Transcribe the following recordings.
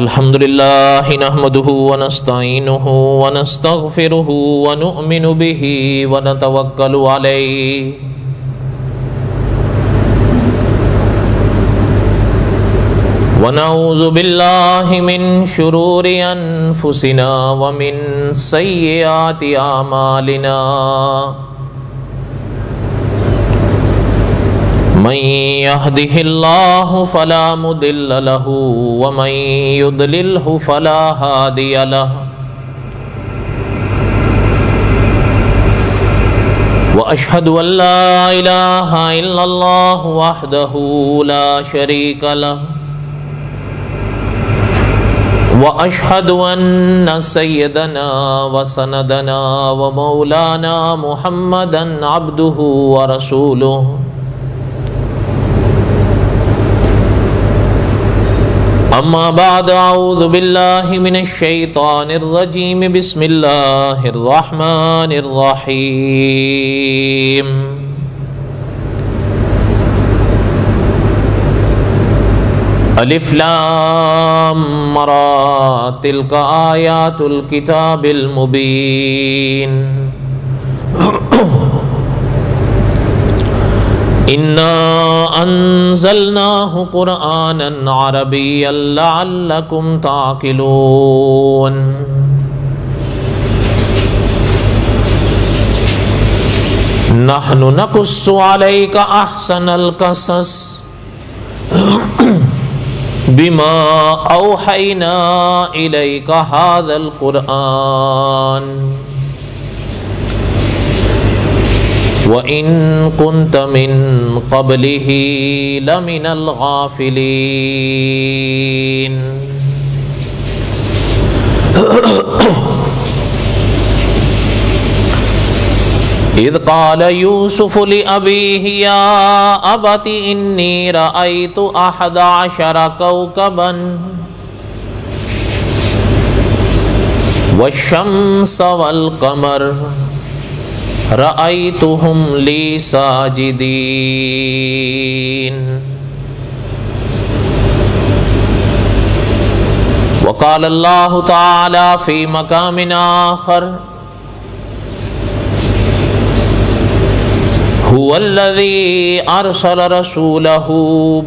الحمد لله نحمده ونستعينه ونستغفره ونؤمن به ونتوكل عليه ونعوذ بالله من شرور أنفسنا ومن سيئات أعمالنا من يهده الله فلا مضل له ومن يضلله فلا هادي له وأشهد أن لا إله إلا الله وحده لا شريك له وأشهد أن سيدنا وسندنا ومولانا محمدا عبده ورسوله أما بعد أعوذ بالله من الشيطان الرجيم بسم الله الرحمن الرحيم الف لام را تلك آيات الكتاب المبين إنا أنزلناه قرآنا عربيا لعلكم تعقلون نحن نقص عليك أحسن القصص بما أوحينا إليك هذا القرآن وَإِن كُنْتَ مِن قَبْلِهِ لَمِنَ الْغَافِلِينَ إِذْ قَالَ يُوسُفُ لِأَبِيهِ يَا أَبَتِ إِنِّي رَأَيْتُ أَحَدَ عَشَرَ كَوْكَبًا وَالشَّمْسَ وَالْقَمَرَ رأيتهم لي ساجدين وقال الله تعالى في مقام آخر هو الذي أرسل رسوله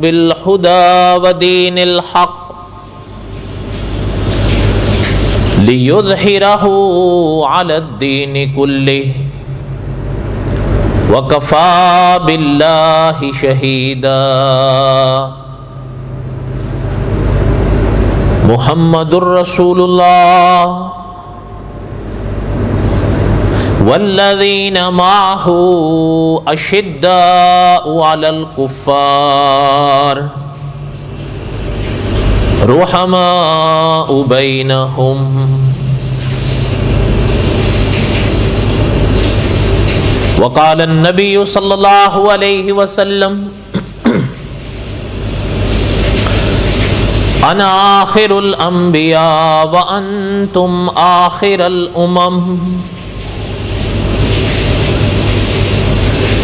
بالهدى ودين الحق ليظهره على الدين كله وَكَفَى بِاللَّهِ شَهِيدًا محمد رسول الله والذين معه أشداء على الكفار رحماء بينهم وقال النبي صلى الله عليه وسلم أنا آخر الأنبياء وأنتم آخر الأمم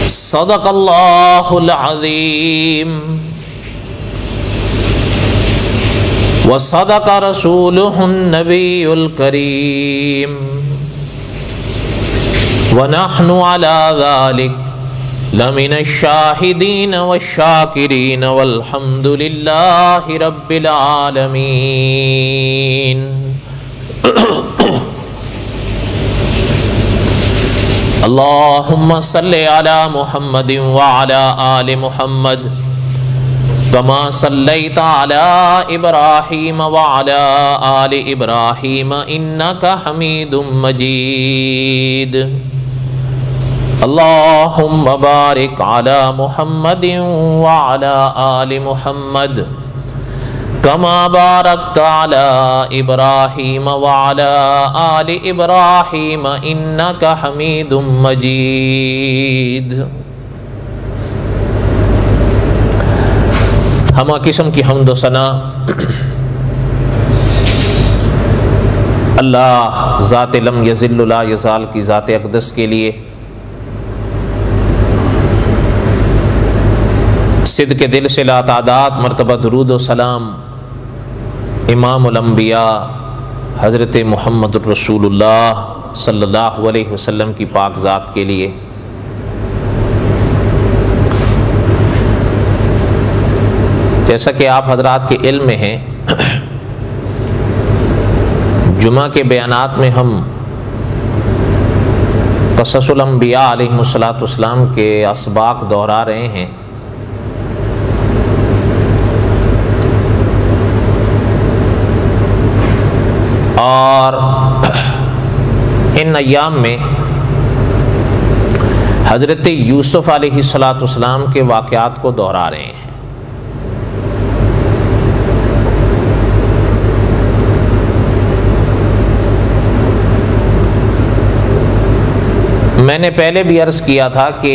صدق الله العظيم وصدق رسوله النبي الكريم ونحن على ذلك لمن الشاهدين والشاكرين والحمد لله رب العالمين اللهم صل على محمد وعلى آل محمد كما صليت على إبراهيم وعلى آل إبراهيم إنك حميد مجيد اللهم بارك على محمد وعلى آل محمد كما باركت على إبراهيم وعلى آل إبراهيم إنك حميد مجيد ہمہ قسم کی حمد و ثنا اللہ ذات لم یزل لا یزال کی ذات اقدس کے لیے صدق دل سے لاتعداد مرتبہ درود و سلام امام الانبیاء حضرت محمد الرسول اللہ صلی اللہ علیہ وسلم کی پاک ذات کے لیے۔ جیسا کہ آپ حضرات کے علم میں ہیں، جمعہ کے بیانات میں ہم قصص الانبیاء علیہم السلام کے اسباق دہرا رہے ہیں۔ اور ان ایام میں حضرت یوسف علیہ السلام کے واقعات کو دہرا رہے ہیں۔ میں نے پہلے بھی عرض کیا تھا کہ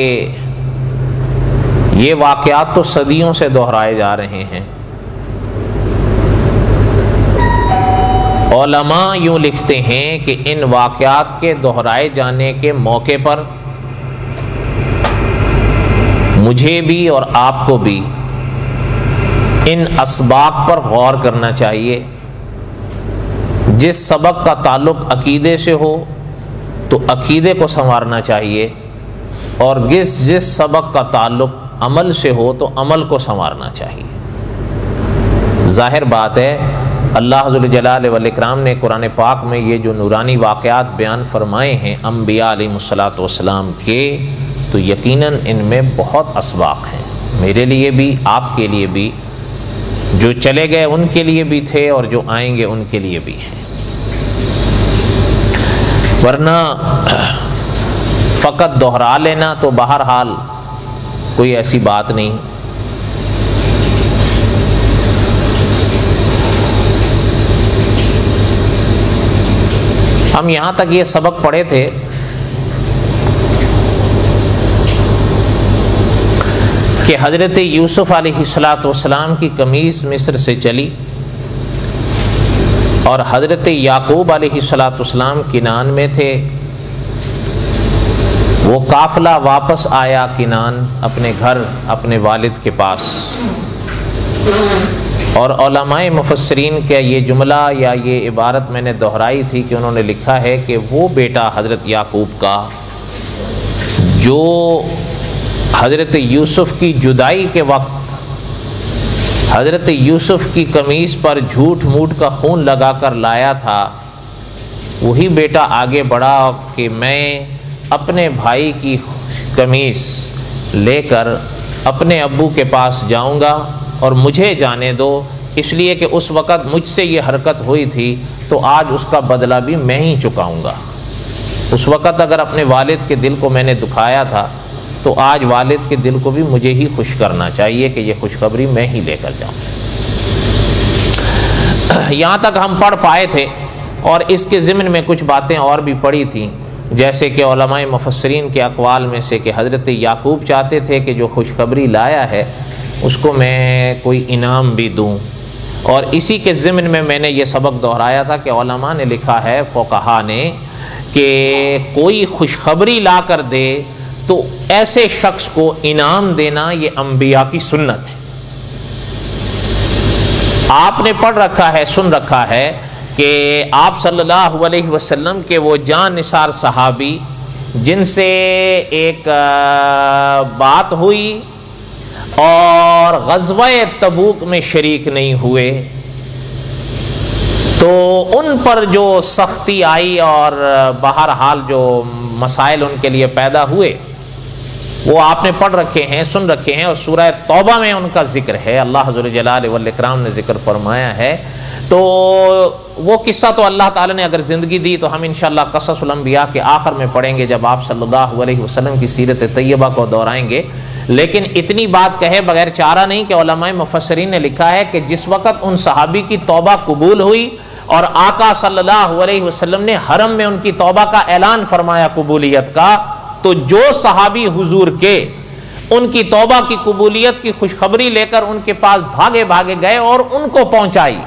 یہ واقعات تو صدیوں سے دہرائے جا رہے ہیں۔ علماء یوں لکھتے ہیں کہ ان واقعات کے دہرائے جانے کے موقع پر مجھے بھی اور آپ کو بھی ان اسباق پر غور کرنا چاہیے۔ جس سبق کا تعلق عقیدے سے ہو تو عقیدے کو سنوارنا چاہیے، اور جس سبق کا تعلق عمل سے ہو تو عمل کو سنوارنا چاہیے۔ ظاہر بات ہے، اللہ ذو الجلال والاکرام نے قرآن پاک میں یہ جو نورانی واقعات بیان فرمائے ہیں انبیاء علیہم السلام کے، تو یقیناً ان میں بہت اسباق ہیں، میرے لیے بھی، آپ کے لیے بھی، جو چلے گئے ان کے لیے بھی تھے اور جو آئیں گے ان کے لیے بھی ہیں۔ ورنہ فقط دہرا لینا تو بہرحال کوئی ایسی بات نہیں۔ ہم یہاں تک یہ سبق پڑھے تھے کہ حضرت یوسف علیہ السلام کی قمیص مصر سے چلی، اور حضرت یعقوب علیہ السلام کنعان میں تھے۔ وہ قافلہ واپس آیا کنعان، اپنے گھر، اپنے والد کے پاس۔ اور علماء مفسرین کا یہ جملہ یا یہ عبارت میں نے دہرائی تھی کہ انہوں نے لکھا ہے کہ وہ بیٹا حضرت یعقوب کا جو حضرت یوسف کی جدائی کے وقت حضرت یوسف کی قمیص پر جھوٹ موٹ کا خون لگا کر لایا تھا، وہی بیٹا آگے بڑھا کہ میں اپنے بھائی کی قمیص لے کر اپنے ابو کے پاس جاؤں گا اور مجھے جانے دو، اس لیے کہ اس وقت مجھ سے یہ حرکت ہوئی تھی تو آج اس کا بدلہ بھی میں ہی چکاؤں گا۔ اس وقت اگر اپنے والد کے دل کو میں نے دکھایا تھا تو آج والد کے دل کو بھی مجھے ہی خوش کرنا چاہیے کہ یہ خوشخبری میں ہی لے کر جاؤں۔ یہاں تک ہم پڑھ پائے تھے، اور اس کے ضمن میں کچھ باتیں اور بھی پڑھی تھیں، جیسے کہ علماء مفسرین کے اقوال میں سے کہ حضرت یعقوب چاہتے تھے کہ جو خوشخبری لایا ہے اس کو میں کوئی انعام بھی دوں، اور اسی کے ضمن میں نے یہ سبق دہرایا تھا کہ علماء نے لکھا ہے، فقہا نے، کہ کوئی خوشخبری لا کر دے تو ایسے شخص کو انعام دینا یہ انبیاء کی سنت ہے۔ آپ نے پڑھ رکھا ہے، سن رکھا ہے کہ آپ صلی اللہ علیہ وسلم کے وہ جان نثار صحابی جن سے ایک بات ہوئی اور غزوہ تبوک میں شریک نہیں ہوئے، تو ان پر جو سختی آئی اور بہرحال جو مسائل ان کے لیے پیدا ہوئے وہ آپ نے پڑھ رکھے ہیں، سن رکھے ہیں، اور سورہ توبہ میں ان کا ذکر ہے، اللہ ذو الجلال والاکرام نے ذکر فرمایا ہے۔ تو وہ قصہ تو اللہ تعالیٰ نے اگر زندگی دی تو ہم انشاءاللہ قصص الانبیاء کے آخر میں پڑھیں گے، جب آپ صلی اللہ علیہ وسلم کی سیرت طیبہ کو دہرائیں گے۔ لیکن اتنی بات کہے بغیر چارہ نہیں کہ علماء مفسرین نے لکھا ہے کہ جس وقت ان صحابی کی توبہ قبول ہوئی اور آقا صلی اللہ علیہ وسلم نے حرم میں ان کی توبہ کا اعلان فرمایا قبولیت کا، تو جو صحابی حضور کے ان کی توبہ کی قبولیت کی خوشخبری لے کر ان کے پاس بھاگے بھاگے گئے اور ان کو پہنچائی،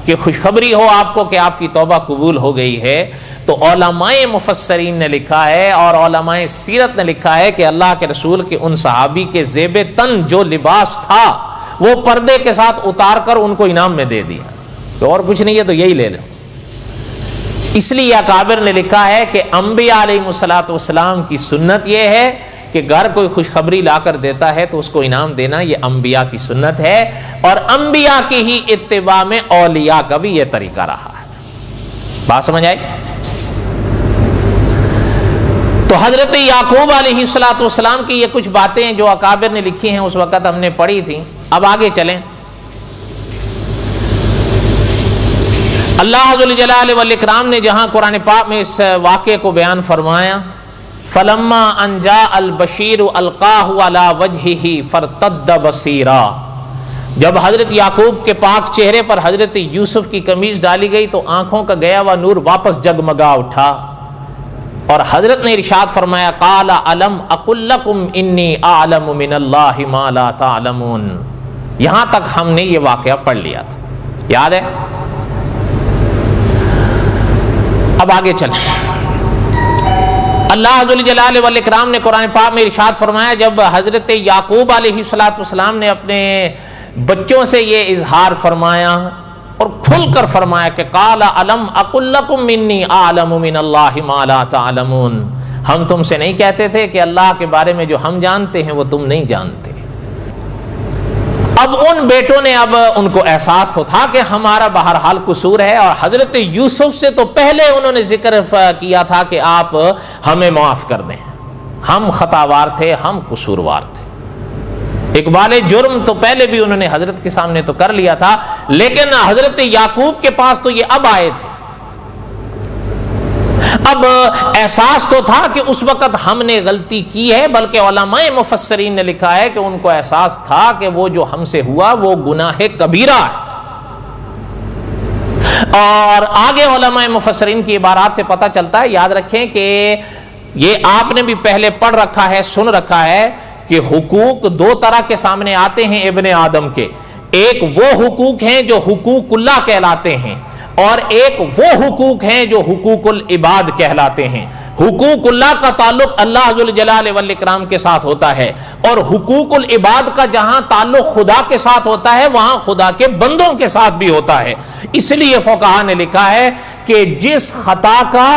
کہ خوشخبری ہو آپ کو کہ آپ کی توبہ قبول ہو گئی ہے، تو علماء مفسرین نے لکھا ہے اور علماء سیرت نے لکھا ہے کہ اللہ کے رسول کے ان صحابی کے زیب تن جو لباس تھا وہ پردے کے ساتھ اتار کر ان کو انعام میں دے دیا، تو اور کچھ نہیں ہے تو یہی لے لیں۔ اس لیے اکابر نے لکھا ہے کہ انبیاء علیہ السلام کی سنت یہ ہے کہ گھر کوئی خوشخبری لا کر دیتا ہے تو اس کو انعام دینا، یہ انبیاء کی سنت ہے، اور انبیاء کی ہی اتباع میں اولیاء کا بھی یہ طریقہ رہا ہے۔ بات سمجھ آئی؟ تو حضرت یعقوب علیہ السلام کی یہ کچھ باتیں جو اکابر نے لکھی ہیں اس وقت ہم نے پڑھی تھی۔ اب آگے چلیں۔ اللہ ذو الجلال والاکرام نے جہاں قرآن پاک میں اس واقعے کو بیان فرمایا، فلما ان جاء البشیر القاہ علی وجہہ فارتد بصیرا، جب حضرت یعقوب کے پاک چہرے پر حضرت یوسف کی قمیض ڈالی گئی تو آنکھوں کا گیا ہوا نور واپس جگمگا اٹھا، اور حضرت نے ارشاد فرمایا قال الم اقل لکم انی اعلم من اللہ ما لا تعلمون۔ یہاں تک ہم نے یہ واقعہ پڑھ لیا تھا، یاد ہے؟ اب آگے چلیں۔ اللہ ذو الجلال والاکرام نے قرآن پاک میں ارشاد فرمایا جب حضرت یعقوب علیہ السلام نے اپنے بچوں سے یہ اظہار فرمایا اور کھل کر فرمایا کہ قال الم اقل لکم انی اعلم من اللہ ما لا تعلمون، ہم تم سے نہیں کہتے تھے کہ اللہ کے بارے میں جو ہم جانتے ہیں وہ تم نہیں جانتے۔ اب ان بیٹوں نے اب ان کو احساس تو تھا کہ ہمارا بہرحال قصور ہے، اور حضرت یوسف سے تو پہلے انہوں نے ذکر کیا تھا کہ آپ ہمیں معاف کر دیں، ہم خطاوار تھے، ہم قصوروار تھے۔ اقبال جرم تو پہلے بھی انہوں نے حضرت کے سامنے تو کر لیا تھا، لیکن حضرت یعقوب کے پاس تو یہ اب آئے تھے۔ اب احساس تو تھا کہ اس وقت ہم نے غلطی کی ہے، بلکہ علماء مفسرین نے لکھا ہے کہ ان کو احساس تھا کہ وہ جو ہم سے ہوا وہ گناہ کبیرہ ہے۔ اور آگے علماء مفسرین کی عبارات سے پتہ چلتا ہے، یاد رکھیں کہ یہ آپ نے بھی پہلے پڑھ رکھا ہے، سن رکھا ہے کہ حقوق دو طرح کے سامنے آتے ہیں ابن آدم کے، ایک وہ حقوق ہیں جو حقوق اللہ کہلاتے ہیں، اور ایک وہ حقوق ہیں جو حقوق العباد کہلاتے ہیں۔ حقوق اللہ کا تعلق اللہ ذو الجلال والاکرام کے ساتھ ہوتا ہے، اور حقوق العباد کا جہاں تعلق خدا کے ساتھ ہوتا ہے وہاں خدا کے بندوں کے ساتھ بھی ہوتا ہے۔ اس لیے فقہا نے لکھا ہے کہ جس خطا کا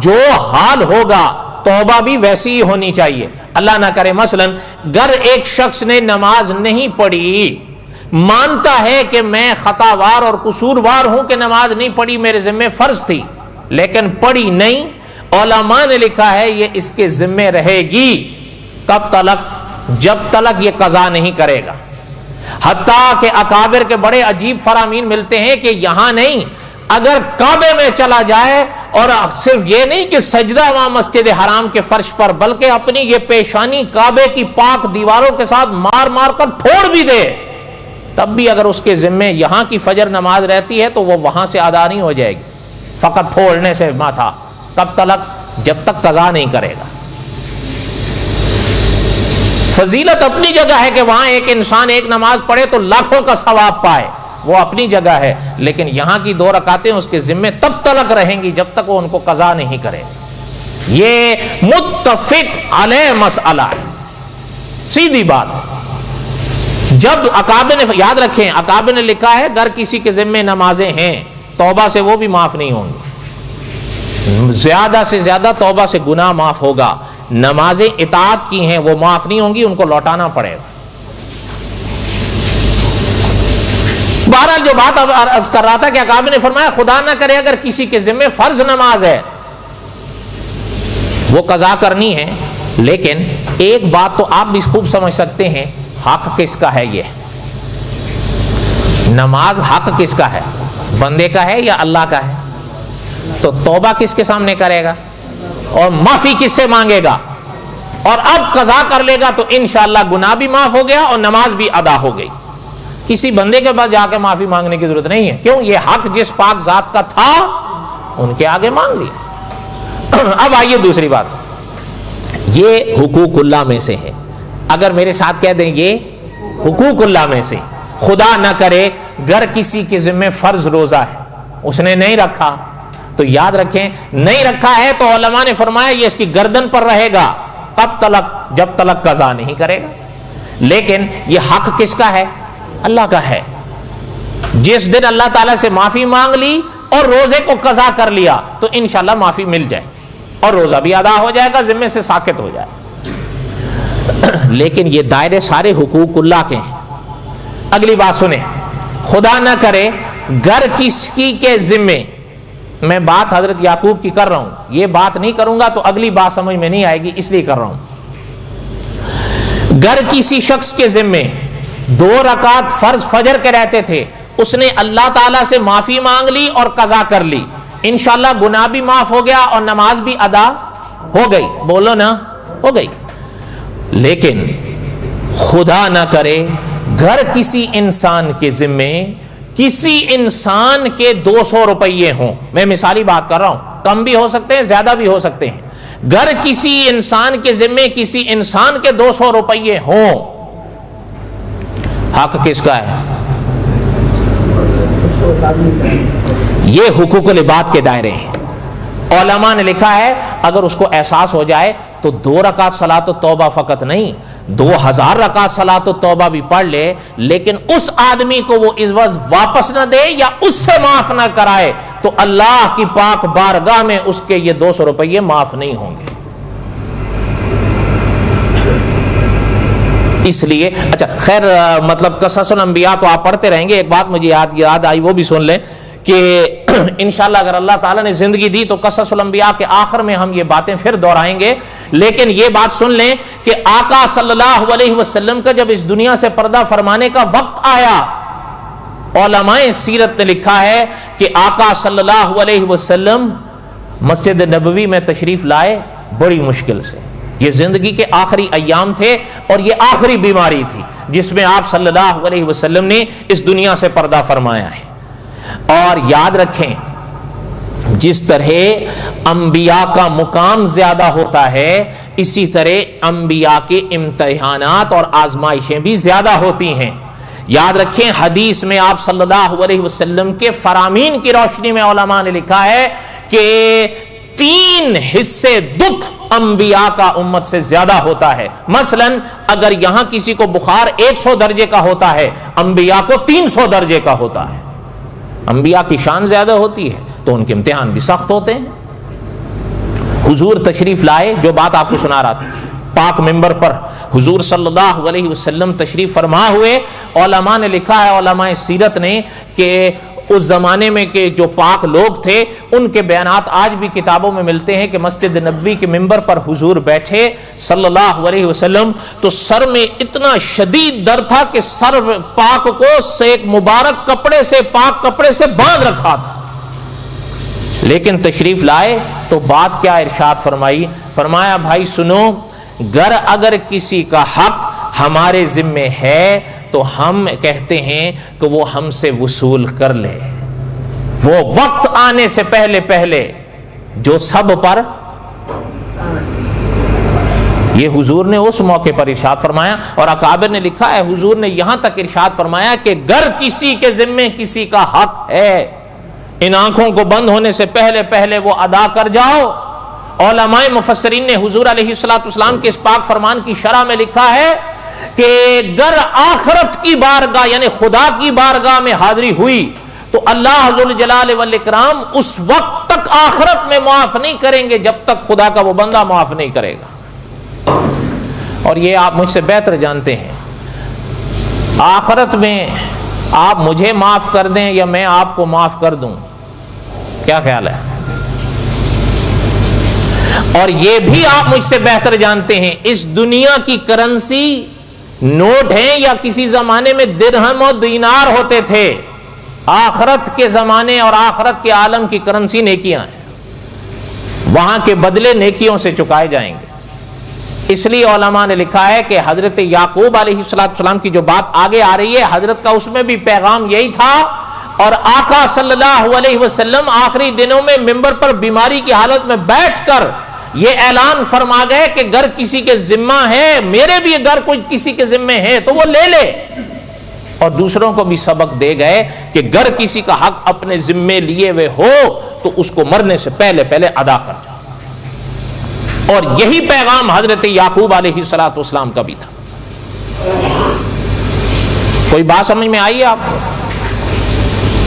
جو حال ہوگا توبہ بھی ویسی ہی ہونی چاہیے۔ اللہ نہ کرے مثلا گر ایک شخص نے نماز نہیں پڑھی، مانتا ہے کہ میں خطاوار اور قصوروار ہوں کہ نماز نہیں پڑھی، میرے ذمہ فرض تھی لیکن پڑھی نہیں، علماء نے لکھا ہے یہ اس کے ذمہ رہے گی کب تلک؟ جب تلک یہ قضا نہیں کرے گا۔ حتیٰ کہ اکابر کے بڑے عجیب فرامین ملتے ہیں کہ یہاں نہیں، اگر کعبے میں چلا جائے اور صرف یہ نہیں کہ سجدہ وہاں مسجد حرام کے فرش پر، بلکہ اپنی یہ پیشانی کعبے کی پاک دیواروں کے ساتھ مار مار کر پھوڑ بھی دے، تب بھی اگر اس کے ذمہ یہاں کی فجر نماز رہتی ہے تو وہ وہاں سے ادا نہیں ہو جائے گی، فقط پھوڑنے سے ماتھا۔ کب تلک؟ جب تک قضا نہیں کرے گا۔ فضیلت اپنی جگہ ہے کہ وہاں ایک انسان ایک نماز پڑھے تو لاکھوں کا ثواب پائے، وہ اپنی جگہ ہے، لیکن یہاں کی 2 رکعتیں اس کے ذمہ تب تلک رہیں گی جب تک وہ ان کو قضا نہیں کرے۔ یہ متفق علیہ مسئلہ ہے، سیدھی بات ہے۔ جب اکابر نے، یاد رکھیں اکابر نے لکھا ہے اگر کسی کے ذمہ نمازیں ہیں توبہ سے وہ بھی معاف نہیں ہوں گی، زیادہ سے زیادہ توبہ سے گناہ معاف ہوگا، نمازیں اطاعت کی ہیں وہ معاف نہیں ہوں گی، ان کو لوٹانا پڑے گا۔ بہرحال جو بات اب عرض کر رہا تھا کہ اکابر نے فرمایا خدا نہ کرے اگر کسی کے ذمہ فرض نماز ہے وہ قضا کرنی ہے، لیکن ایک بات تو آپ بھی خوب سمجھ سکتے ہیں، حق کس کا ہے؟ یہ نماز حق کس کا ہے؟ بندے کا ہے یا اللہ کا ہے؟ تو توبہ کس کے سامنے کرے گا اور معافی کس سے مانگے گا؟ اور اب قضا کر لے گا تو انشاءاللہ گناہ بھی معاف ہو گیا اور نماز بھی ادا ہو گئی۔ کسی بندے کے پاس جا کے معافی مانگنے کی ضرورت نہیں ہے، کیوں؟ یہ حق جس پاک ذات کا تھا ان کے آگے مانگ لیا۔ اب آئیے دوسری بات، یہ حقوق اللہ میں سے ہے، اگر میرے ساتھ کہہ دیں یہ حقوق اللہ میں سے، خدا نہ کرے گر کسی کے ذمہ فرض روزہ ہے، اس نے نہیں رکھا، تو یاد رکھیں نہیں رکھا ہے تو علماء نے فرمایا یہ اس کی گردن پر رہے گا تب تلک، جب تلک قضا نہیں کرے گا۔ لیکن یہ حق کس کا ہے؟ اللہ کا ہے۔ جس دن اللہ تعالیٰ سے معافی مانگ لی اور روزے کو قضا کر لیا تو انشاءاللہ معافی مل جائے اور روزہ بھی ادا ہو جائے گا، ذمے سے ساقط ہو جائے۔ لیکن یہ دائرے سارے حقوق اللہ کے ہیں۔ اگلی بات سنیں، خدا نہ کرے گر کسی کے ذمے، میں بات حضرت یعقوب کی کر رہا ہوں، یہ بات نہیں کروں گا تو اگلی بات سمجھ میں نہیں آئے گی، اس لیے کر رہا ہوں۔ گر کسی شخص کے ذمے 2 رکعت فرض فجر کے رہتے تھے، اس نے اللہ تعالیٰ سے معافی مانگ لی اور قضا کر لی، انشاءاللہ گناہ بھی معاف ہو گیا اور نماز بھی ادا ہو گئی، بولو نا، ہو گئی۔ لیکن خدا نہ کرے گھر کسی انسان کے ذمے کسی انسان کے 200 روپیے ہوں، میں مثالی بات کر رہا ہوں، کم بھی ہو سکتے ہیں زیادہ بھی ہو سکتے ہیں، گھر کسی انسان کے ذمے کسی انسان کے 200 روپیے ہوں، حق کس کا ہے؟ یہ حقوق العباد کے دائرے ہیں۔ علماء نے لکھا ہے اگر اس کو احساس ہو جائے تو 2 رکعت صلاۃ التوبہ فقط نہیں، 2000 رکعت صلاۃ التوبہ بھی پڑھ لے، لیکن اس آدمی کو وہ عوض واپس نہ دے یا اس سے معاف نہ کرائے تو اللہ کی پاک بارگاہ میں اس کے یہ 200 روپیے معاف نہیں ہوں گے۔ اس لیے اچھا خیر، مطلب قصص الانبیاء تو آپ پڑھتے رہیں گے، ایک بات مجھے یاد آئی وہ بھی سن لیں کہ انشاءاللہ اگر اللہ تعالیٰ نے زندگی دی تو قصص الانبیاء کے آخر میں ہم یہ باتیں پھر دہرائیں گے، لیکن یہ بات سن لیں کہ آقا صلی اللہ علیہ وسلم کا جب اس دنیا سے پردہ فرمانے کا وقت آیا، علماء سیرت نے لکھا ہے کہ آقا صلی اللہ علیہ وسلم مسجد نبوی میں تشریف لائے بڑی مشکل سے، یہ زندگی کے آخری ایام تھے اور یہ آخری بیماری تھی جس میں آپ صلی اللہ علیہ وسلم نے اس دنیا سے پردہ فرمایا ہے۔ اور یاد رکھیں جس طرح انبیاء کا مقام زیادہ ہوتا ہے اسی طرح انبیاء کے امتحانات اور آزمائشیں بھی زیادہ ہوتی ہیں۔ یاد رکھیں حدیث میں آپ صلی اللہ علیہ وسلم کے فرامین کی روشنی میں علماء نے لکھا ہے کہ 3 حصے دکھ انبیاء کا امت سے زیادہ ہوتا ہے۔ مثلا اگر یہاں کسی کو بخار 100 درجے کا ہوتا ہے، انبیاء کو 300 درجے کا ہوتا ہے۔ انبیاء کی شان زیادہ ہوتی ہے تو ان کے امتحان بھی سخت ہوتے ہیں۔ حضور تشریف لائے، جو بات آپ کو سنا رہا تھا، پاک منبر پر حضور صلی اللہ علیہ وسلم تشریف فرما ہوئے، علماء نے لکھا ہے، علماء سیرت نے، کہ اس زمانے میں کہ جو پاک لوگ تھے ان کے بیانات آج بھی کتابوں میں ملتے ہیں کہ مسجد نبوی کے منبر پر حضور بیٹھے صلی اللہ علیہ وسلم تو سر میں اتنا شدید درد تھا کہ سر پاک کو ایک مبارک کپڑے سے، پاک کپڑے سے باندھ رکھا تھا، لیکن تشریف لائے تو بات کیا ارشاد فرمائی؟ فرمایا بھائی سنو، اگر کسی کا حق ہمارے ذمے ہے تو ہم کہتے ہیں کہ وہ ہم سے وصول کر لے، وہ وقت آنے سے پہلے جو سب پر، یہ حضور نے اس موقع پر ارشاد فرمایا۔ اور اکابر نے لکھا ہے حضور نے یہاں تک ارشاد فرمایا کہ گر کسی کے ذمے کسی کا حق ہے، ان آنکھوں کو بند ہونے سے پہلے وہ ادا کر جاؤ۔ علماء مفسرین نے حضور علیہ السلام کے اس پاک فرمان کی شرح میں لکھا ہے کہ گر آخرت کی بارگاہ یعنی خدا کی بارگاہ میں حاضری ہوئی تو اللہ ذوالجلال والاکرام اس وقت تک آخرت میں معاف نہیں کریں گے جب تک خدا کا وہ بندہ معاف نہیں کرے گا۔ اور یہ آپ مجھ سے بہتر جانتے ہیں، آخرت میں آپ مجھے معاف کر دیں یا میں آپ کو معاف کر دوں، کیا خیال ہے؟ اور یہ بھی آپ مجھ سے بہتر جانتے ہیں اس دنیا کی کرنسی نوٹ ہیں یا کسی زمانے میں درہم اور دینار ہوتے تھے، آخرت کے زمانے اور آخرت کے عالم کی کرنسی نیکیاں ہیں، وہاں کے بدلے نیکیوں سے چکائے جائیں گے۔ اس لیے علماء نے لکھا ہے کہ حضرت یعقوب علیہ السلام کی جو بات آگے آ رہی ہے حضرت کا اس میں بھی پیغام یہی تھا، اور آقا صلی اللہ علیہ وسلم آخری دنوں میں منبر پر بیماری کی حالت میں بیٹھ کر یہ اعلان فرما گئے کہ گر کسی کے ذمہ ہے، میرے بھی گر کوئی کسی کے ذمہ ہے تو وہ لے لے، اور دوسروں کو بھی سبق دے گئے کہ گر کسی کا حق اپنے ذمے لیے ہوئے ہو تو اس کو مرنے سے پہلے پہلے ادا کر جاؤ. اور یہی پیغام حضرت یعقوب علیہ السلام کا بھی تھا. کوئی بات سمجھ میں آئی ہے آپ کو؟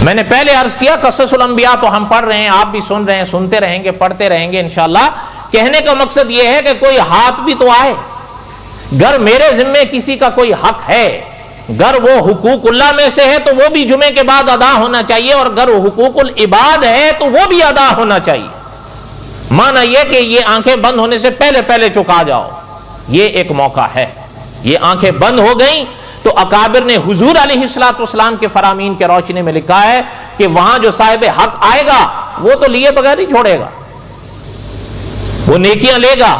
میں نے پہلے عرض کیا قصص الانبیاء تو ہم پڑھ رہے ہیں، آپ بھی سن رہے ہیں، سنتے رہیں گے، پڑھتے رہیں گے انشاءاللہ. کہنے کا مقصد یہ ہے کہ کوئی ہاتھ بھی تو آئے. گر میرے ذمے کسی کا کوئی حق ہے، گر وہ حقوق اللہ میں سے ہے تو وہ بھی جمعے کے بعد ادا ہونا چاہیے، اور گر وہ حقوق العباد ہے تو وہ بھی ادا ہونا چاہیے. مانا یہ کہ یہ آنکھیں بند ہونے سے پہلے پہلے چکا جاؤ، یہ ایک موقع ہے. یہ آنکھیں بند ہو گئیں تو اکابر نے حضور علیہ السلام کے فرامین کے روشنی میں لکھا ہے کہ وہاں جو صاحب حق آئے گا وہ تو لیے بغیر نہیں چھوڑے گا، وہ نیکیاں لے گا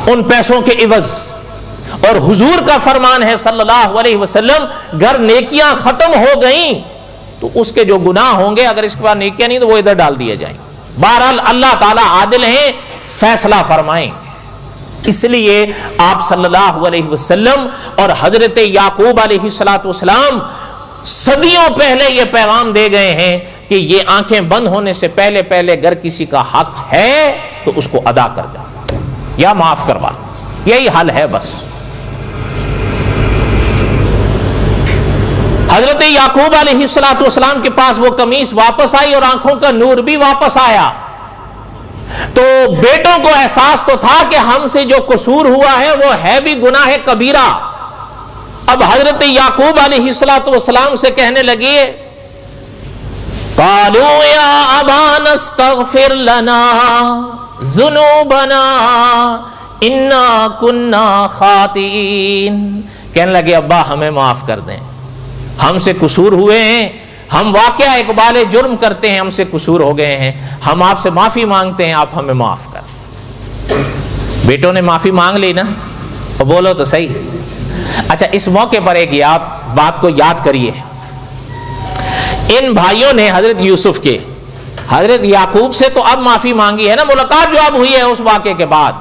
ان پیسوں کے عوض. اور حضور کا فرمان ہے صلی اللہ علیہ وسلم، گر نیکیاں ختم ہو گئیں تو اس کے جو گناہ ہوں گے، اگر اس کے بعد نیکیاں نہیں تو وہ ادھر ڈال دیے جائیں. بہرحال اللہ تعالیٰ عادل ہیں، فیصلہ فرمائیں. اس لیے آپ صلی اللہ علیہ وسلم اور حضرت یعقوب علیہ السلام صدیوں پہلے یہ پیغام دے گئے ہیں کہ یہ آنکھیں بند ہونے سے پہلے پہلے گر کسی کا حق ہے تو اس کو ادا کر جاؤ یا معاف کروا. یہی حل ہے بس. حضرت یعقوب علیہ السلام کے پاس وہ قمیص واپس آئی اور آنکھوں کا نور بھی واپس آیا. تو بیٹوں کو احساس تو تھا کہ ہم سے جو قصور ہوا ہے وہ ہے بھی گناہ کبیرہ. اب حضرت یعقوب علیہ السلام سے کہنے لگے قالوا یا ابانا استغفر لنا ذنوبنا انا کنا خاطئین. کہنے لگے ابا ہمیں معاف کر دیں، ہم سے قصور ہوئے ہیں، ہم واقعہ اقبال جرم کرتے ہیں، ہم سے قصور ہو گئے ہیں، ہم آپ سے معافی مانگتے ہیں، آپ ہمیں معاف کر دیں. بیٹوں نے معافی مانگ لی نا؟ بولو تو صحیح. اچھا اس موقع پر ایک بات کو یاد کریے. ان بھائیوں نے حضرت یوسف کے حضرت یعقوب سے تو اب معافی مانگی ہے نا، ملاقات جو اب ہوئی ہے اس واقعے کے بعد.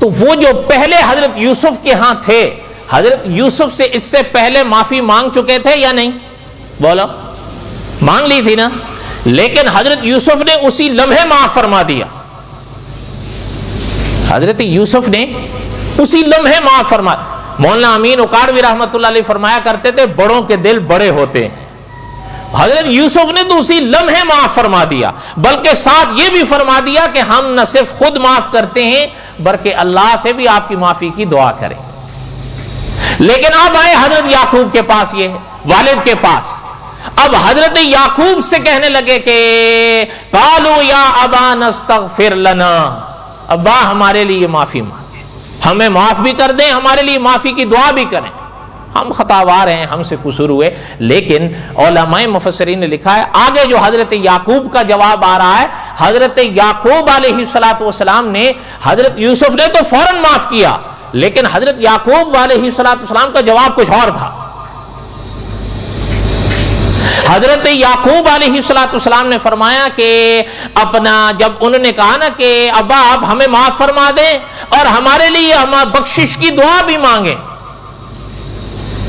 تو وہ جو پہلے حضرت یوسف کے ہاں تھے، حضرت یوسف سے اس سے پہلے معافی مانگ چکے تھے یا نہیں؟ بولو. مانگ لی تھی نا. لیکن حضرت یوسف نے اسی لمحے معاف فرما دیا. حضرت یوسف نے اسی لمحے معاف فرما. مولانا امین اکاڑوی رحمۃ اللہ علیہ فرمایا کرتے تھے بڑوں کے دل بڑے ہوتے ہیں. حضرت یوسف نے تو اسی لمحے معاف فرما دیا، بلکہ ساتھ یہ بھی فرما دیا کہ ہم نہ صرف خود معاف کرتے ہیں بلکہ اللہ سے بھی آپ کی معافی کی دعا کریں. لیکن اب آئے حضرت یعقوب کے پاس، یہ والد کے پاس. اب حضرت یعقوب سے کہنے لگے کہ قالوا یا ابانا استغفر لنا، ابا ہمارے لیے معافی مانگے، ہمیں معاف بھی کر دیں، ہمارے لیے معافی کی دعا بھی کریں، ہم خطاوار ہیں، ہم سے قصور ہوئے. لیکن علماء مفسرین نے لکھا ہے آگے جو حضرت یعقوب کا جواب آ رہا ہے، حضرت یعقوب علیہ السلام نے حضرت یوسف نے تو فوراً معاف کیا، لیکن حضرت یعقوب علیہ السلام کا جواب کچھ اور تھا. حضرت یعقوب علیہ السلام نے فرمایا کہ اپنا جب انہوں نے کہا نا کہ ابا آپ ہمیں معاف فرما دیں اور ہمارے لیے بخشش کی دعا بھی مانگیں،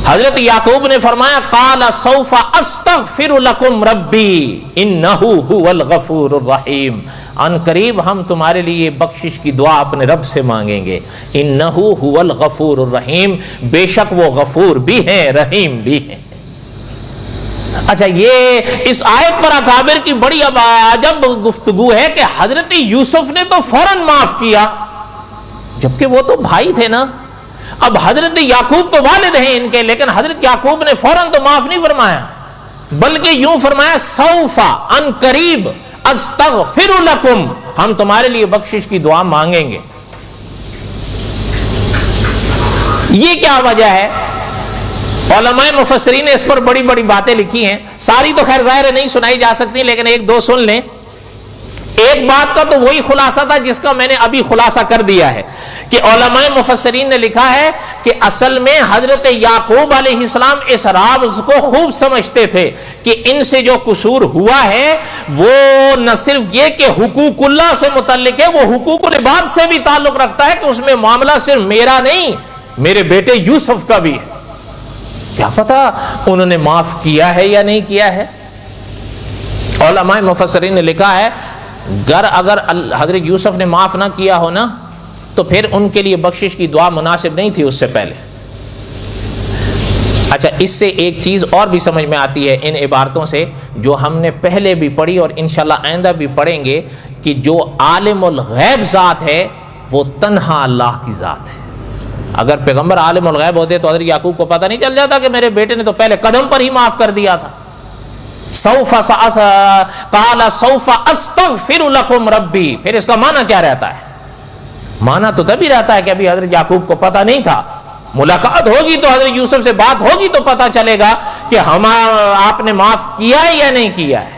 حضرت یعقوب نے فرمایا قال سوف استغفر لکم ربی انہ هو الغفور الرحیم، ان قریب ہم تمہارے لیے بخشش کی دعا اپنے رب سے مانگیں گے. انہ هو الغفور الرحیم، بے شک وہ غفور بھی ہیں رحیم بھی ہیں. اچھا یہ اس آیت پر اکابر کی بڑی عجب گفتگو ہے کہ حضرت یوسف نے تو فوراً معاف کیا جبکہ وہ تو بھائی تھے نا. اب حضرت یعقوب تو والد ہیں ان کے، لیکن حضرت یعقوب نے فوراً تو معاف نہیں فرمایا بلکہ یوں فرمایا سوف، ان قریب، استغفر لکم، ہم تمہارے لیے بخشش کی دعا مانگیں گے. یہ کیا وجہ ہے؟ علماء مفسرین نے اس پر بڑی بڑی باتیں لکھی ہیں، ساری تو خیر ظاہر نہیں سنائی جا سکتی، لیکن ایک دو سن لیں. ایک بات کا تو وہی خلاصہ تھا جس کا میں نے ابھی خلاصہ کر دیا ہے کہ علماء مفسرین نے لکھا ہے کہ اصل میں حضرت یعقوب علیہ السلام اس راز کو خوب سمجھتے تھے کہ ان سے جو قصور ہوا ہے وہ نہ صرف یہ کہ حقوق اللہ سے متعلق ہے، وہ حقوق العباد سے بھی تعلق رکھتا ہے کہ اس میں معاملہ صرف میرا نہیں، میرے بیٹے یوسف کا بھی ہے. کیا پتا انہوں نے معاف کیا ہے یا نہیں کیا ہے. علماء مفسرین نے لکھا ہے اگر حضرت یوسف نے معاف نہ کیا ہو نا تو پھر ان کے لیے بخشش کی دعا مناسب نہیں تھی اس سے پہلے. اچھا، اس سے ایک چیز اور بھی سمجھ میں آتی ہے ان عبارتوں سے جو ہم نے پہلے بھی پڑھی اور انشاءاللہ آئندہ بھی پڑھیں گے، کہ جو عالم الغیب ذات ہے وہ تنہا اللہ کی ذات ہے. اگر پیغمبر عالم الغیب ہوتے تو حضرت یعقوب کو پتہ نہیں چل جاتا کہ میرے بیٹے نے تو پہلے قدم پر ہی معاف کر دیا تھا. قال سوف استغفر لکم ربی، پھر اس کا معنی کیا رہتا ہے؟ معنی تو تبھی رہتا ہے کہ ابھی حضرت یعقوب کو پتہ نہیں تھا. ملاقات ہوگی تو حضرت یوسف سے بات ہوگی تو پتہ چلے گا کہ آپ نے معاف کیا ہے یا نہیں کیا ہے.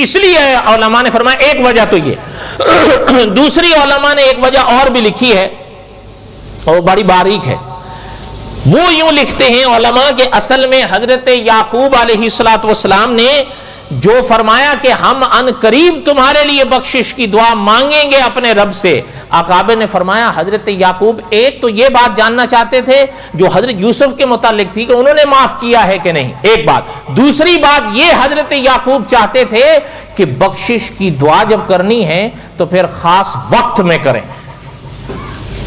اس لیے علماء نے فرمایا ایک وجہ تو یہ. دوسری علماء نے ایک وجہ اور بھی لکھی ہے اور بڑی باریک ہے. وہ یوں لکھتے ہیں علماء کہ اصل میں حضرت یعقوب علیہ السلام نے جو فرمایا کہ ہم ان قریب تمہارے لیے بخشش کی دعا مانگیں گے اپنے رب سے، اکابر نے فرمایا حضرت یعقوب ایک تو یہ بات جاننا چاہتے تھے جو حضرت یوسف کے متعلق تھی کہ انہوں نے معاف کیا ہے کہ نہیں، ایک بات. دوسری بات یہ حضرت یعقوب چاہتے تھے کہ بخشش کی دعا جب کرنی ہے تو پھر خاص وقت میں کریں.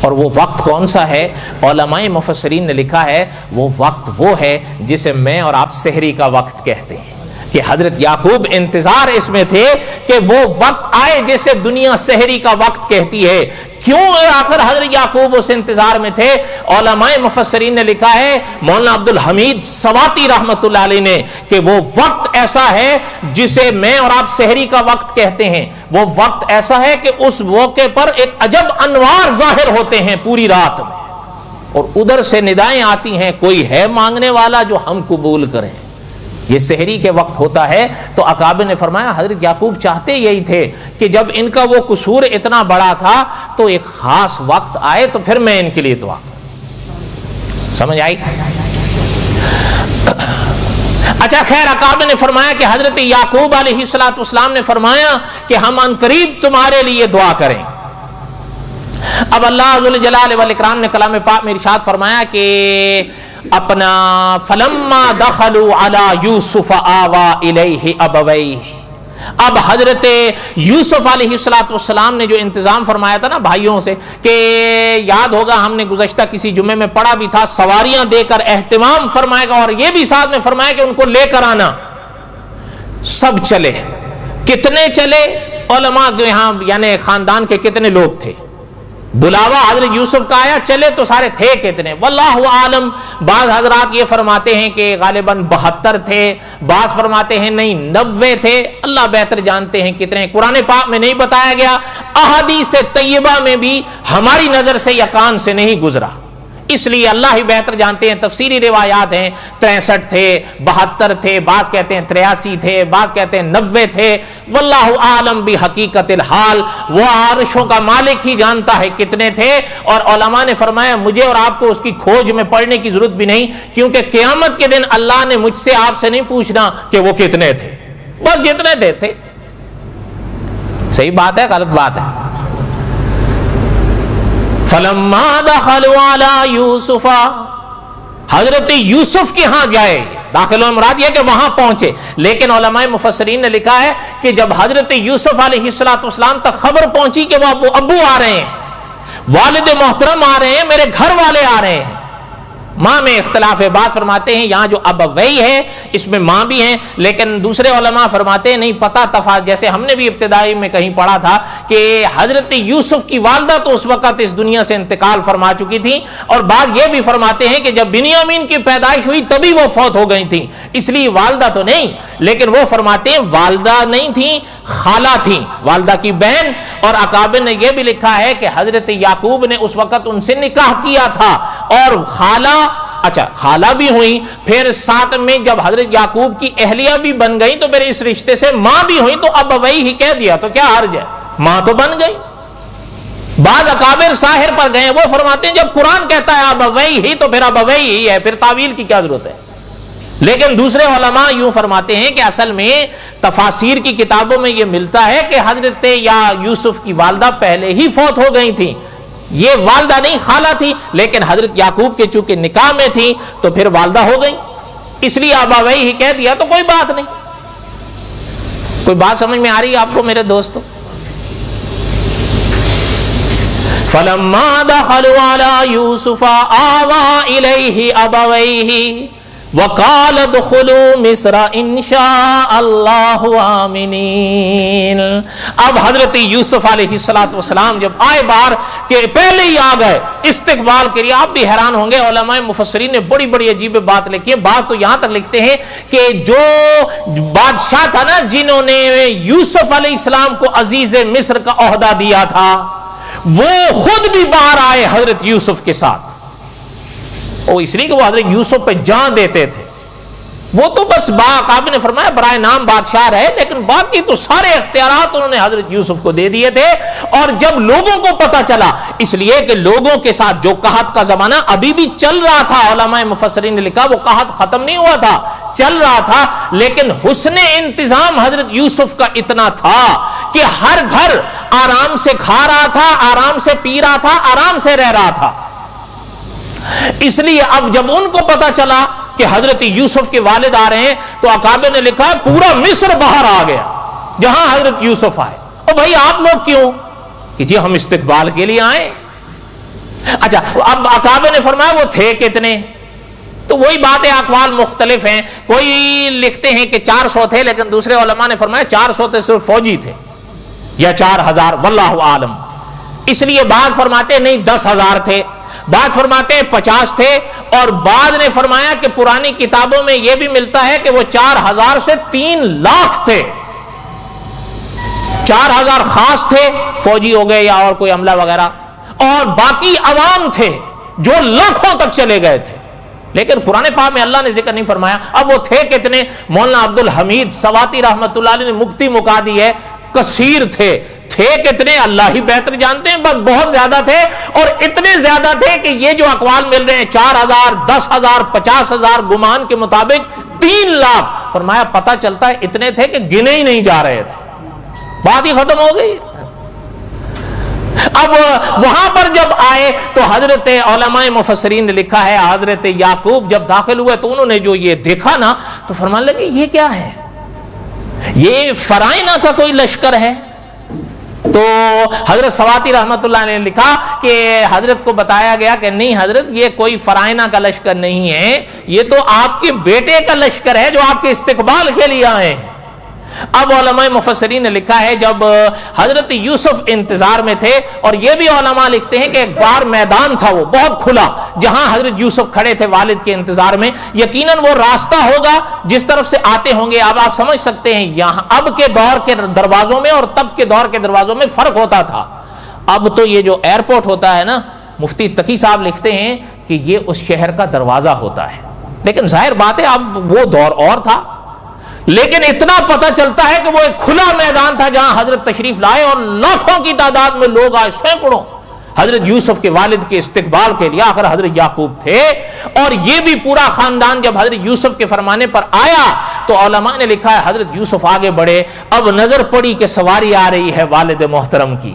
اور وہ وقت کون سا ہے؟ علماء مفسرین نے لکھا ہے وہ وقت وہ ہے جسے میں اور آپ سحری کا وقت کہتے ہیں، کہ حضرت یعقوب انتظار اس میں تھے کہ وہ وقت آئے جسے دنیا سحری کا وقت کہتی ہے. کیوں آخر حضرت یعقوب اس انتظار میں تھے؟ علماء مفسرین نے لکھا ہے، مولانا عبد الحمید سواتی رحمت اللہ علیہ نے، کہ وہ وقت ایسا ہے جسے میں اور آپ سحری کا وقت کہتے ہیں. وہ وقت ایسا ہے کہ اس موقع پر ایک عجب انوار ظاہر ہوتے ہیں پوری رات میں، اور ادھر سے ندائیں آتی ہیں کوئی ہے مانگنے والا جو ہم قبول کریں. یہ سحری کے وقت ہوتا ہے. تو اکابر نے فرمایا حضرت یعقوب چاہتے یہی تھے کہ جب ان کا وہ قصور اتنا بڑا تھا تو ایک خاص وقت آئے تو پھر میں ان کے لیے دعا. سمجھ آئی؟ اچھا خیر، اکابر نے فرمایا کہ حضرت یعقوب علیہ السلام نے فرمایا کہ ہم ان قریب تمہارے لیے دعا کریں. اب اللہ ذو الجلال والاکرام نے کلام پاک میں ارشاد فرمایا کہ اپنا فلما دخلوا علی یوسف آوا الیہ ابویہ. اب حضرت یوسف علیہ السلام نے جو انتظام فرمایا تھا نا بھائیوں سے، کہ یاد ہوگا ہم نے گزشتہ کسی جمعے میں پڑھا بھی تھا، سواریاں دے کر اہتمام فرمائے گا اور یہ بھی ساتھ میں فرمایا کہ ان کو لے کر آنا. سب چلے. کتنے چلے؟ علماء کے یہاں یعنی خاندان کے کتنے لوگ تھے؟ بلاوا حضرت یوسف کا آیا، چلے تو سارے تھے کتنے؟ واللہ عالم. بعض حضرات یہ فرماتے ہیں کہ غالباً 72 تھے، بعض فرماتے ہیں نہیں 90 تھے، اللہ بہتر جانتے ہیں کتنے. قرآن پاک میں نہیں بتایا گیا، احادیث طیبہ میں بھی ہماری نظر سے یا کان سے نہیں گزرا، اس لیے اللہ ہی بہتر جانتے ہیں. تفسیری روایات ہیں 63 تھے، 72 تھے، بعض کہتے ہیں 83 تھے، بعض کہتے ہیں 90 تھے. واللہ عالم بحقیقت الحال، وہ عرشوں کا مالک ہی جانتا ہے کتنے تھے. اور علماء نے فرمایا مجھے اور آپ کو اس کی کھوج میں پڑنے کی ضرورت بھی نہیں، کیونکہ قیامت کے دن اللہ نے مجھ سے آپ سے نہیں پوچھنا کہ وہ کتنے تھے، بس جتنے تھے. صحیح بات ہے غلط بات ہے؟ فلما دخلوا علی یوسف، حضرت یوسف کے ہاں گئے. داخل و مراد یہ کہ وہاں پہنچے. لیکن علماء مفسرین نے لکھا ہے کہ جب حضرت یوسف علیہ السلام تک خبر پہنچی کہ وہ ابو آ رہے ہیں، والد محترم آ رہے ہیں، میرے گھر والے آ رہے ہیں. ماں میں اختلاف ہے، بات فرماتے ہیں یہاں جو ابوئی ہے اس میں ماں بھی ہیں، لیکن دوسرے علماء فرماتے ہیں نہیں پتہ تفاصیل. جیسے ہم نے بھی ابتدائی میں کہیں پڑھا تھا کہ حضرت یوسف کی والدہ تو اس وقت اس دنیا سے انتقال فرما چکی تھی، اور بعض یہ بھی فرماتے ہیں کہ جب بنیامین کی پیدائش ہوئی تبھی وہ فوت ہو گئی تھیں، اس لیے والدہ تو نہیں. لیکن وہ فرماتے ہیں والدہ نہیں تھیں، خالہ تھیں، والدہ کی بہن. اور اکابر نے یہ بھی لکھا ہے کہ حضرت یعقوب نے اس وقت ان سے نکاح کیا تھا، اور خالہ خالہ بھی ہوئی، پھر ساتھ میں جب حضرت یعقوب کی اہلیہ بھی بن گئی تو پھر اس رشتے سے ماں بھی ہوئی، تو ابوئی ہی کہہ دیا تو کیا حرج ہے، ماں تو بن گئی. بعض اکابر ساحر پر گئے، وہ فرماتے ہیں جب قرآن کہتا ہے ابوئی ہی تو پھر ابوئی ہی ہے، پھر تعویل کی کیا ضرورت ہے. لیکن دوسرے علماء یوں فرماتے ہیں کہ اصل میں تفاسیر کی کتابوں میں یہ ملتا ہے کہ حضرت یا یوسف کی والدہ پہلے ہی فوت ہو گئی تھیں، یہ والدہ نہیں خالہ تھی، لیکن حضرت یعقوب کے چونکہ نکاح میں تھی تو پھر والدہ ہو گئی، اس لیے ابویہ ہی کہہ دیا تو کوئی بات نہیں۔ کوئی بات سمجھ میں آ رہی ہے آپ کو میرے دوستو؟ فَلَمَّا دَخَلُوا عَلَى يُوسُفَ آوَى إِلَيْهِ أَبَوَيْهِ وَقَالَ ادْخُلُوا مِصْرَ إِنْ شَاءَ اللَّهُ آمِنِينَ۔ اب حضرت یوسف علیہ السلام جب آئے باہر کہ پہلے ہی آ گئے استقبال کے لیے، آپ بھی حیران ہوں گے، علماء مفسرین نے بڑی بڑی عجیب بات لکھی ہے۔ بات تو یہاں تک لکھتے ہیں کہ جو بادشاہ تھا نا جنہوں نے یوسف علیہ السلام کو عزیز مصر کا عہدہ دیا تھا، وہ خود بھی باہر آئے حضرت یوسف کے ساتھ، وہ اس لیے کہ وہ حضرت یوسف پہ جان دیتے تھے۔ وہ تو بس باقاعدہ نے فرمایا برائے نام بادشاہ رہے، لیکن باقی تو سارے اختیارات انہوں نے حضرت یوسف کو دے دیے تھے۔ اور جب لوگوں کو پتا چلا، اس لیے کہ لوگوں کے ساتھ جو قحط کا زمانہ ابھی بھی چل رہا تھا، علماء مفسرین نے لکھا وہ قحط ختم نہیں ہوا تھا، چل رہا تھا، لیکن حسن انتظام حضرت یوسف کا اتنا تھا کہ ہر گھر آرام سے کھا رہا تھا، آرام سے پی رہا تھا، آرام سے رہ رہا تھا۔ اس لیے اب جب ان کو پتا چلا کہ حضرت یوسف کے والد آ رہے ہیں تو اکابر نے لکھا پورا مصر باہر آ گیا جہاں حضرت یوسف آئے۔ اور بھائی آپ لوگ کیوں؟ کہ جی ہم استقبال کے لیے آئے۔ اچھا اب اکابر نے فرمایا وہ تھے کتنے؟ تو وہی بات ہے، اقوال مختلف ہیں، کوئی لکھتے ہیں کہ 400 تھے، لیکن دوسرے علماء نے فرمایا 400 تو صرف فوجی تھے یا 4000، واللہ عالم۔ اس لیے بعض فرماتے نہیں 10,000 تھے، بعض فرماتے ہیں 50 تھے، اور بعض نے فرمایا کہ پرانی کتابوں میں یہ بھی ملتا ہے کہ وہ 4000 سے 3 لاکھ تھے۔ 4000 خاص تھے، فوجی ہو گئے یا اور کوئی عملہ وغیرہ، اور باقی عوام تھے جو لاکھوں تک چلے گئے تھے، لیکن قرآن پاک میں اللہ نے ذکر نہیں فرمایا۔ اب وہ تھے کتنے؟ مولانا عبد الحمید سواتی رحمۃ اللہ علیہ نے مکتی مکا دی ہے، کثیر تھے کتنے اللہ ہی بہتر جانتے ہیں، بس بہت زیادہ تھے، اور اتنے زیادہ تھے کہ یہ جو اقوال مل رہے ہیں 4000، 10,000، 50,000، گمان کے مطابق 3 لاکھ، فرمایا پتہ چلتا ہے اتنے تھے کہ گنے ہی نہیں جا رہے تھے، بات ہی ختم ہو گئی۔ اب وہاں پر جب آئے تو حضرت علماء مفسرین نے لکھا ہے حضرت یعقوب جب داخل ہوئے تو انہوں نے جو یہ دیکھا نا تو فرمانے لگے یہ کیا ہے؟ یہ فرائنہ کا کوئی لشکر ہے؟ تو حضرت سواتی رحمت اللہ نے لکھا کہ حضرت کو بتایا گیا کہ نہیں حضرت یہ کوئی فرائنہ کا لشکر نہیں ہے، یہ تو آپ کے بیٹے کا لشکر ہے جو آپ کے استقبال کے لیے آئے ہیں۔ اب علماء مفسرین نے لکھا ہے جب حضرت یوسف انتظار میں تھے، اور یہ بھی علماء لکھتے ہیں کہ ایک بار میدان تھا وہ بہت کھلا جہاں حضرت یوسف کھڑے تھے والد کے انتظار میں، یقیناً وہ راستہ ہوگا جس طرف سے آتے ہوں گے۔ اب آپ سمجھ سکتے ہیں یہاں اب کے دور کے دروازوں میں اور تب کے دور کے دروازوں میں فرق ہوتا تھا۔ اب تو یہ جو ایئرپورٹ ہوتا ہے نا، مفتی تقی صاحب لکھتے ہیں کہ یہ اس شہر کا دروازہ ہوتا ہے، لیکن ظاہر بات ہے اب وہ دور اور تھا، لیکن اتنا پتہ چلتا ہے کہ وہ ایک کھلا میدان تھا جہاں حضرت تشریف لائے اور لاکھوں کی تعداد میں لوگ آئے، سینکڑوں حضرت یوسف کے والد کے استقبال کے لیے۔ آخر حضرت یعقوب تھے، اور یہ بھی پورا خاندان جب حضرت یوسف کے فرمانے پر آیا تو علماء نے لکھا ہے حضرت یوسف آگے بڑھے، اب نظر پڑی کہ سواری آ رہی ہے والد محترم کی،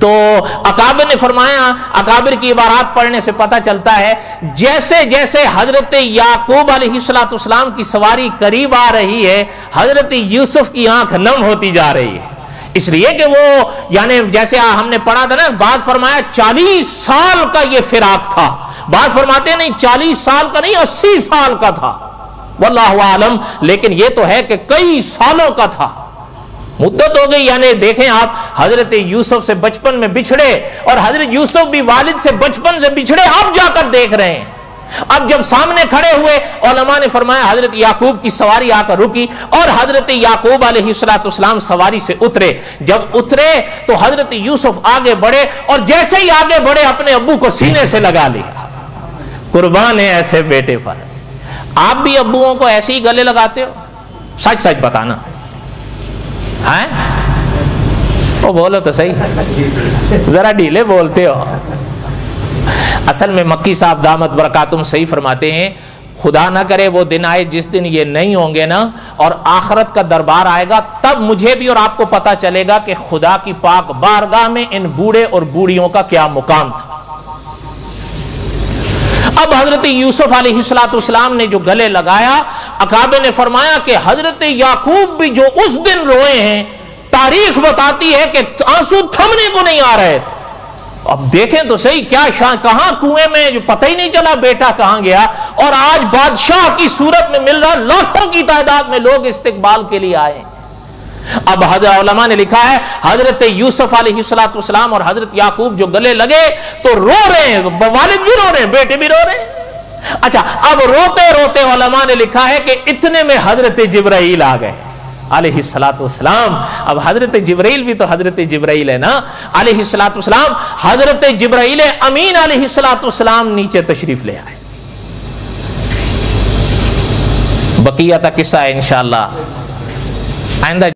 تو اکابر نے فرمایا، اکابر کی عبارات پڑھنے سے پتہ چلتا ہے جیسے جیسے حضرت یعقوب علیہ السلام کی سواری قریب آ رہی ہے حضرت یوسف کی آنکھ نم ہوتی جا رہی ہے، اس لیے کہ وہ یعنی جیسے ہم نے پڑھا تھا نا، بعض فرمایا 40 سال کا یہ فراق تھا، بعض فرماتے نہیں 40 سال کا نہیں 80 سال کا تھا، واللہ عالم، لیکن یہ تو ہے کہ کئی سالوں کا تھا، مدت ہو گئی۔ یعنی دیکھیں آپ حضرت یوسف سے بچپن میں بچھڑے، اور حضرت یوسف بھی والد سے بچپن سے بچھڑے، اب جا کر دیکھ رہے ہیں۔ اب جب سامنے کھڑے ہوئے علماء نے فرمایا حضرت یعقوب کی سواری آ کر رکی، اور حضرت یعقوب علیہ السلام سواری سے اترے۔ جب اترے تو حضرت یوسف آگے بڑھے، اور جیسے ہی آگے بڑھے اپنے ابو کو سینے سے لگا لیا۔ قربان ہے ایسے بیٹے پر۔ آپ بھی ابوؤں کو ایسے ہی گلے لگاتے ہو؟ سچ سچ بتانا ہے؟ وہ بولو تو صحیح، ذرا ڈھیلے بولتے ہو۔ اصل میں مکی صاحب دامت برکاتہم صحیح فرماتے ہیں، خدا نہ کرے وہ دن آئے جس دن یہ نہیں ہوں گے نا، اور آخرت کا دربار آئے گا، تب مجھے بھی اور آپ کو پتا چلے گا کہ خدا کی پاک بارگاہ میں ان بوڑھے اور بوڑھیوں کا کیا مقام تھا۔ اب حضرت یوسف علیہ السلام نے جو گلے لگایا، اکابر نے فرمایا کہ حضرت یعقوب بھی جو اس دن روئے ہیں، تاریخ بتاتی ہے کہ آنسو تھمنے کو نہیں آ رہے تھے۔ اب دیکھیں تو صحیح، کیا شان، کہاں کنویں میں جو پتہ ہی نہیں چلا بیٹا کہاں گیا، اور آج بادشاہ کی صورت میں مل رہا، لاکھوں کی تعداد میں لوگ استقبال کے لیے آئے۔ اب حضرت علماء نے لکھا ہے حضرت یوسف علیہ السلام اور حضرت یعقوب جو گلے لگے تو رو رہے ہیں، والد بھی رو رہے ہیں، بیٹے بھی رو رہے ہیں۔ اچھا، اب روتے روتے علماء نے لکھا ہے کہ اتنے میں حضرت جبرائیل آ گئے علیہ السلام۔ اب حضرت جبرائیل بھی تو حضرت جبرائیل ہے نا علیہ السلام۔ حضرت جبرائیل امین علیہ السلام نیچے تشریف لے آئے۔ بقیہ تا قصہ ہے انشاءاللہ آئندہ